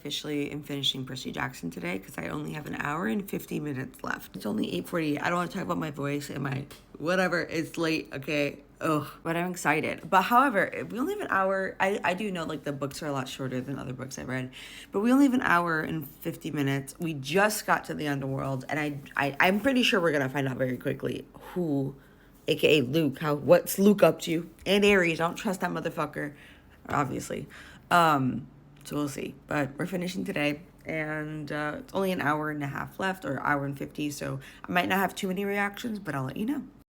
officially am finishing Percy Jackson today because I only have an hour and 50 minutes left. It's only 8:40. I don't want to talk about my voice and my whatever. It's late, okay? Ugh, but I'm excited. But however, we only have an hour. I do know like the books are a lot shorter than other books I've read, but we only have an hour and 50 minutes. We just got to the underworld, and I'm pretty sure we're gonna find out very quickly who, aka Luke, what's Luke up to, and Ares. I don't trust that motherfucker, obviously. So we'll see. But we're finishing today, and it's only an hour and a half left, or hour and 50. So I might not have too many reactions, but I'll let you know.